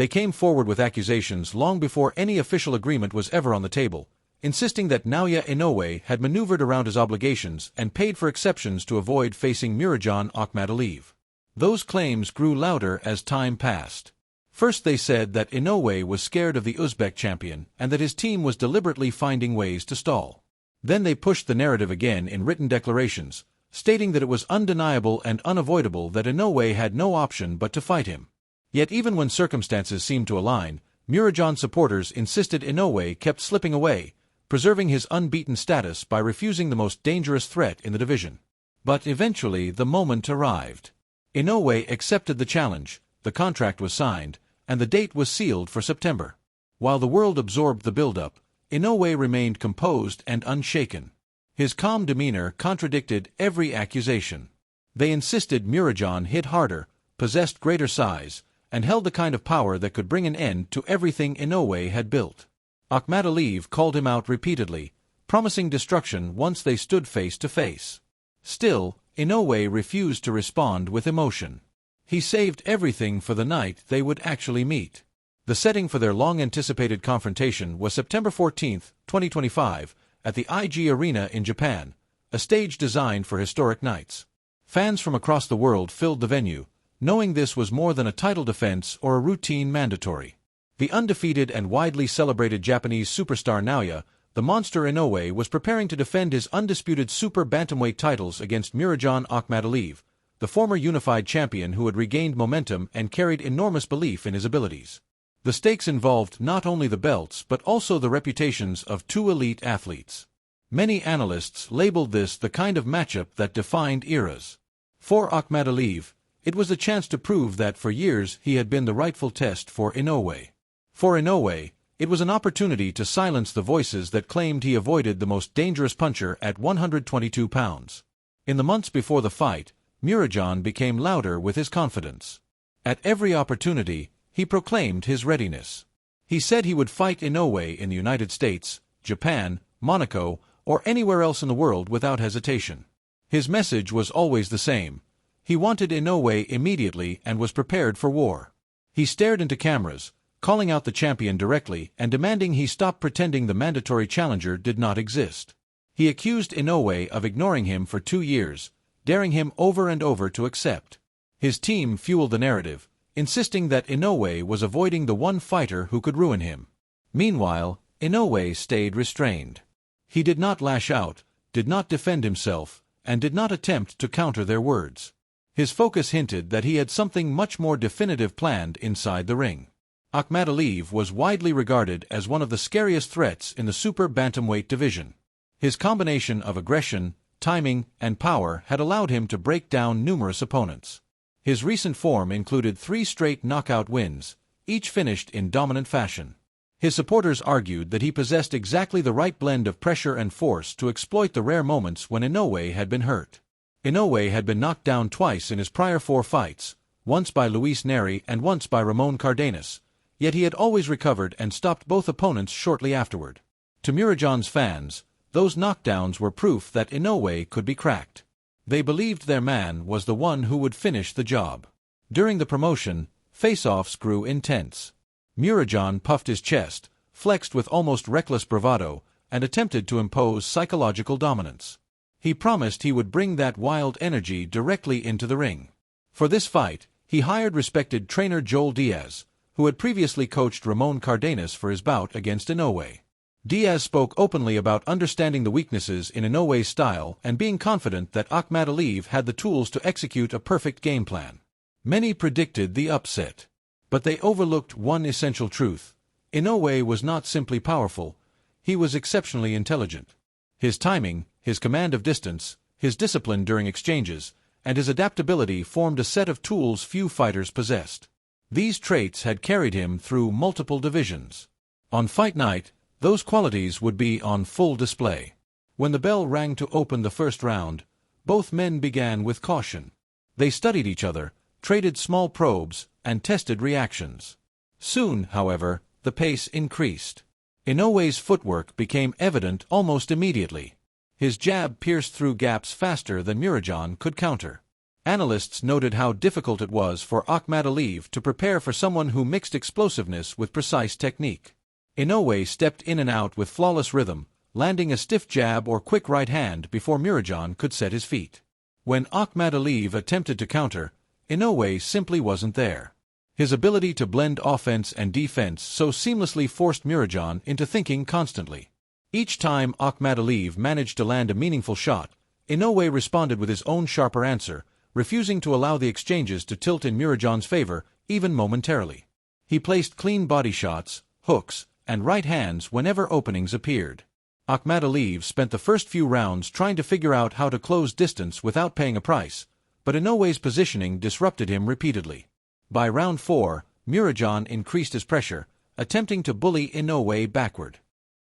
They came forward with accusations long before any official agreement was ever on the table, insisting that Naoya Inoue had maneuvered around his obligations and paid for exceptions to avoid facing Mirajan Akhmadaliyev. Those claims grew louder as time passed. First they said that Inoue was scared of the Uzbek champion and that his team was deliberately finding ways to stall. Then they pushed the narrative again in written declarations, stating that it was undeniable and unavoidable that Inoue had no option but to fight him. Yet even when circumstances seemed to align, Mirajan supporters insisted Inoue kept slipping away, preserving his unbeaten status by refusing the most dangerous threat in the division. But eventually the moment arrived. Inoue accepted the challenge, the contract was signed, and the date was sealed for September. While the world absorbed the build-up, Inoue remained composed and unshaken. His calm demeanor contradicted every accusation. They insisted Mirajan hit harder, possessed greater size, and held the kind of power that could bring an end to everything Inoue had built. Akhmadaliyev called him out repeatedly, promising destruction once they stood face to face. Still, Inoue refused to respond with emotion. He saved everything for the night they would actually meet. The setting for their long-anticipated confrontation was September 14, 2025, at the IG Arena in Japan, a stage designed for historic nights. Fans from across the world filled the venue, knowing this was more than a title defense or a routine mandatory. The undefeated and widely celebrated Japanese superstar Naoya, the monster Inoue, was preparing to defend his undisputed super bantamweight titles against Mirajan Akhmadaliyev, the former unified champion who had regained momentum and carried enormous belief in his abilities. The stakes involved not only the belts but also the reputations of two elite athletes. Many analysts labeled this the kind of matchup that defined eras. For Akhmadaliyev, it was a chance to prove that for years he had been the rightful test for Inoue. For Inoue, it was an opportunity to silence the voices that claimed he avoided the most dangerous puncher at 122 pounds. In the months before the fight, Mirajan became louder with his confidence. At every opportunity, he proclaimed his readiness. He said he would fight Inoue in the United States, Japan, Monaco, or anywhere else in the world without hesitation. His message was always the same. He wanted Inoue immediately and was prepared for war. He stared into cameras, calling out the champion directly and demanding he stop pretending the mandatory challenger did not exist. He accused Inoue of ignoring him for 2 years, daring him over and over to accept. His team fueled the narrative, insisting that Inoue was avoiding the one fighter who could ruin him. Meanwhile, Inoue stayed restrained. He did not lash out, did not defend himself, and did not attempt to counter their words. His focus hinted that he had something much more definitive planned inside the ring. Akhmadaliyev was widely regarded as one of the scariest threats in the super bantamweight division. His combination of aggression, timing, and power had allowed him to break down numerous opponents. His recent form included 3 straight knockout wins, each finished in dominant fashion. His supporters argued that he possessed exactly the right blend of pressure and force to exploit the rare moments when Inoue had been hurt. Inoue had been knocked down twice in his prior 4 fights, once by Luis Neri and once by Ramon Cardenas, yet he had always recovered and stopped both opponents shortly afterward. To Mirajan's fans, those knockdowns were proof that Inoue could be cracked. They believed their man was the one who would finish the job. During the promotion, face-offs grew intense. Mirajan puffed his chest, flexed with almost reckless bravado, and attempted to impose psychological dominance. He promised he would bring that wild energy directly into the ring. For this fight, he hired respected trainer Joel Diaz, who had previously coached Ramon Cardenas for his bout against Inoue. Diaz spoke openly about understanding the weaknesses in Inoue's style and being confident that Akhmadaliyev had the tools to execute a perfect game plan. Many predicted the upset. But they overlooked one essential truth. Inoue was not simply powerful, he was exceptionally intelligent. His timing, his command of distance, his discipline during exchanges, and his adaptability formed a set of tools few fighters possessed. These traits had carried him through multiple divisions. On fight night, those qualities would be on full display. When the bell rang to open the first round, both men began with caution. They studied each other, traded small probes, and tested reactions. Soon, however, the pace increased. Inoue's footwork became evident almost immediately. His jab pierced through gaps faster than Mirajan could counter. Analysts noted how difficult it was for Akhmadaliyev to prepare for someone who mixed explosiveness with precise technique. Inoue stepped in and out with flawless rhythm, landing a stiff jab or quick right hand before Mirajan could set his feet. When Akhmadaliyev attempted to counter, Inoue simply wasn't there. His ability to blend offense and defense so seamlessly forced Mirajan into thinking constantly. Each time Akhmadaliyev managed to land a meaningful shot, Inoue responded with his own sharper answer, refusing to allow the exchanges to tilt in Mirajan's favor, even momentarily. He placed clean body shots, hooks, and right hands whenever openings appeared. Akhmadaliyev spent the first few rounds trying to figure out how to close distance without paying a price, but Inoue's positioning disrupted him repeatedly. By round 4, Mirajan increased his pressure, attempting to bully Inoue backward.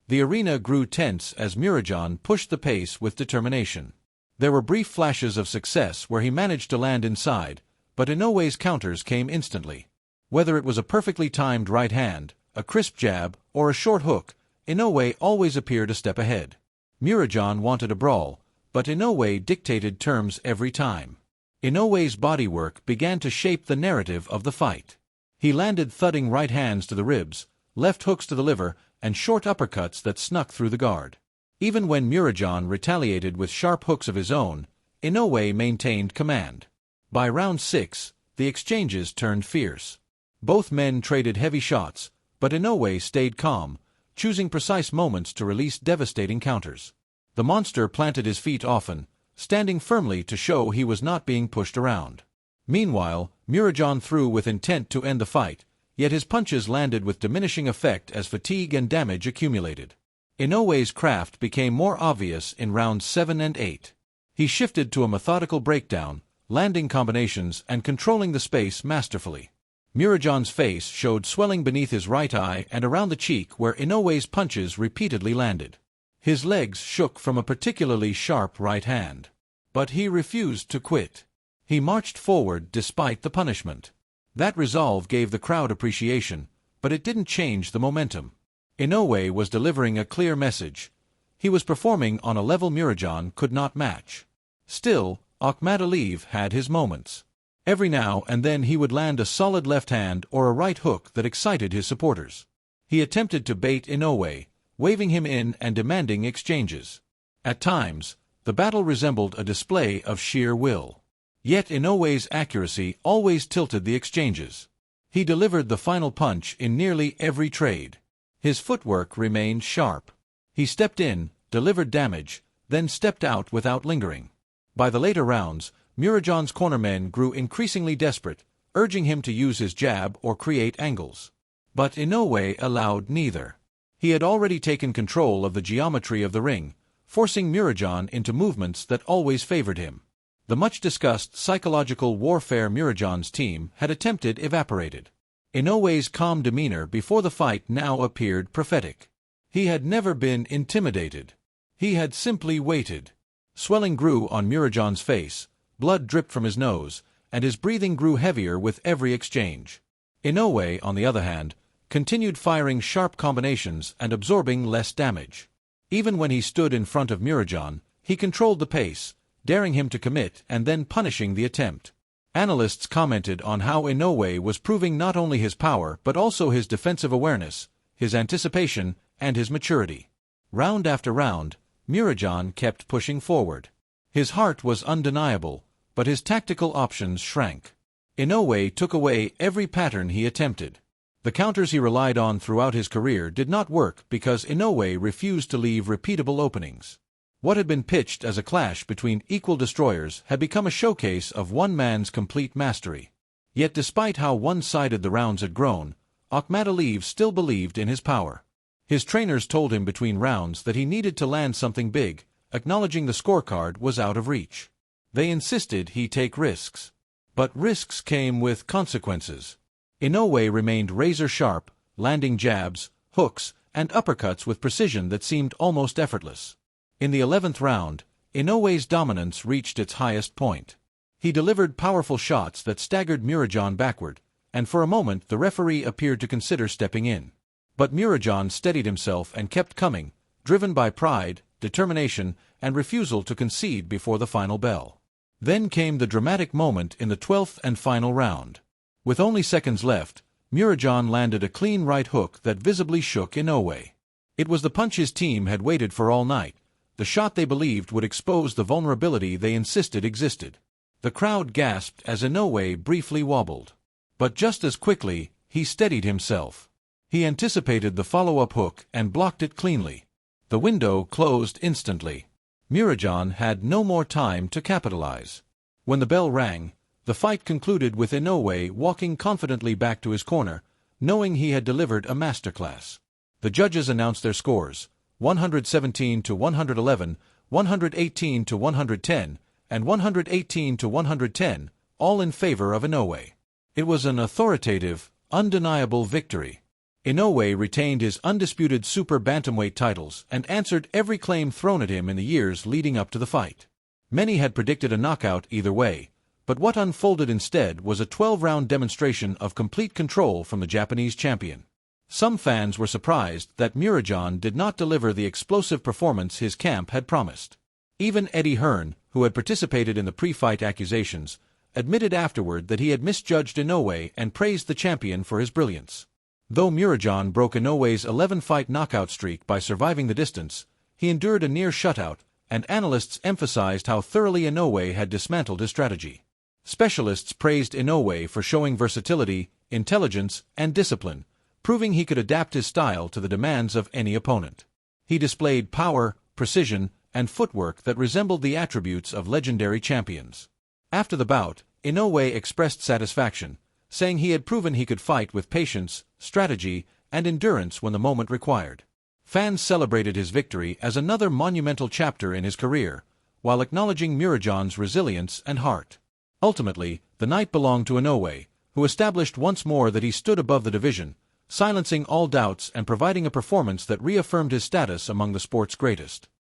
The arena grew tense as Mirajan pushed the pace with determination. There were brief flashes of success where he managed to land inside, but Inoue's counters came instantly. Whether it was a perfectly timed right hand, a crisp jab, or a short hook, Inoue always appeared a step ahead. Mirajan wanted a brawl, but Inoue dictated terms every time. Inoue's bodywork began to shape the narrative of the fight. He landed thudding right hands to the ribs, left hooks to the liver, and short uppercuts that snuck through the guard. Even when Mirajan retaliated with sharp hooks of his own, Inoue maintained command. By round 6, the exchanges turned fierce. Both men traded heavy shots, but Inoue stayed calm, choosing precise moments to release devastating counters. The monster planted his feet often, standing firmly to show he was not being pushed around. Meanwhile, Mirajan threw with intent to end the fight, yet his punches landed with diminishing effect as fatigue and damage accumulated. Inoue's craft became more obvious in rounds 7 and 8. He shifted to a methodical breakdown, landing combinations and controlling the space masterfully. Mirajan's face showed swelling beneath his right eye and around the cheek where Inoue's punches repeatedly landed. His legs shook from a particularly sharp right hand. But he refused to quit. He marched forward despite the punishment. That resolve gave the crowd appreciation, but it didn't change the momentum. Inoue was delivering a clear message. He was performing on a level Mirajan could not match. Still, Akhmadaliyev had his moments. Every now and then he would land a solid left hand or a right hook that excited his supporters. He attempted to bait Inoue, waving him in and demanding exchanges. At times, the battle resembled a display of sheer will. Yet Inoue's accuracy always tilted the exchanges. He delivered the final punch in nearly every trade. His footwork remained sharp. He stepped in, delivered damage, then stepped out without lingering. By the later rounds, Mirajan's cornermen grew increasingly desperate, urging him to use his jab or create angles. But Inoue allowed neither. He had already taken control of the geometry of the ring, forcing Mirajan into movements that always favored him. The much-discussed psychological warfare Mirajan's team had attempted evaporated. Inoue's calm demeanor before the fight now appeared prophetic. He had never been intimidated. He had simply waited. Swelling grew on Mirajan's face, blood dripped from his nose, and his breathing grew heavier with every exchange. Inoue, on the other hand, continued firing sharp combinations and absorbing less damage. Even when he stood in front of Mirajan, he controlled the pace, daring him to commit and then punishing the attempt. Analysts commented on how Inoue was proving not only his power but also his defensive awareness, his anticipation, and his maturity. Round after round, Mirajan kept pushing forward. His heart was undeniable, but his tactical options shrank. Inoue took away every pattern he attempted. The counters he relied on throughout his career did not work because Inoue refused to leave repeatable openings. What had been pitched as a clash between equal destroyers had become a showcase of one man's complete mastery. Yet despite how one-sided the rounds had grown, Akhmadaliyev still believed in his power. His trainers told him between rounds that he needed to land something big, acknowledging the scorecard was out of reach. They insisted he take risks. But risks came with consequences. Inoue remained razor-sharp, landing jabs, hooks, and uppercuts with precision that seemed almost effortless. In the 11th round, Inoue's dominance reached its highest point. He delivered powerful shots that staggered Mirajan backward, and for a moment the referee appeared to consider stepping in. But Mirajan steadied himself and kept coming, driven by pride, determination, and refusal to concede before the final bell. Then came the dramatic moment in the 12th and final round. With only seconds left, Murajan landed a clean right hook that visibly shook Inoue. It was the punch his team had waited for all night, the shot they believed would expose the vulnerability they insisted existed. The crowd gasped as Inoue briefly wobbled. But just as quickly, he steadied himself. He anticipated the follow-up hook and blocked it cleanly. The window closed instantly. Murajan had no more time to capitalize. When the bell rang, the fight concluded with Inoue walking confidently back to his corner, knowing he had delivered a masterclass. The judges announced their scores: 117 to 111, 118 to 110, and 118 to 110, all in favor of Inoue. It was an authoritative, undeniable victory. Inoue retained his undisputed super bantamweight titles and answered every claim thrown at him in the years leading up to the fight. Many had predicted a knockout either way, but what unfolded instead was a 12-round demonstration of complete control from the Japanese champion. Some fans were surprised that Murajan did not deliver the explosive performance his camp had promised. Even Eddie Hearn, who had participated in the pre-fight accusations, admitted afterward that he had misjudged Inoue and praised the champion for his brilliance. Though Murajan broke Inoue's 11-fight knockout streak by surviving the distance, he endured a near shutout, and analysts emphasized how thoroughly Inoue had dismantled his strategy. Specialists praised Inoue for showing versatility, intelligence, and discipline, proving he could adapt his style to the demands of any opponent. He displayed power, precision, and footwork that resembled the attributes of legendary champions. After the bout, Inoue expressed satisfaction, saying he had proven he could fight with patience, strategy, and endurance when the moment required. Fans celebrated his victory as another monumental chapter in his career, while acknowledging Murajan's resilience and heart. Ultimately, the night belonged to Inoue, who established once more that he stood above the division, silencing all doubts and providing a performance that reaffirmed his status among the sport's greatest.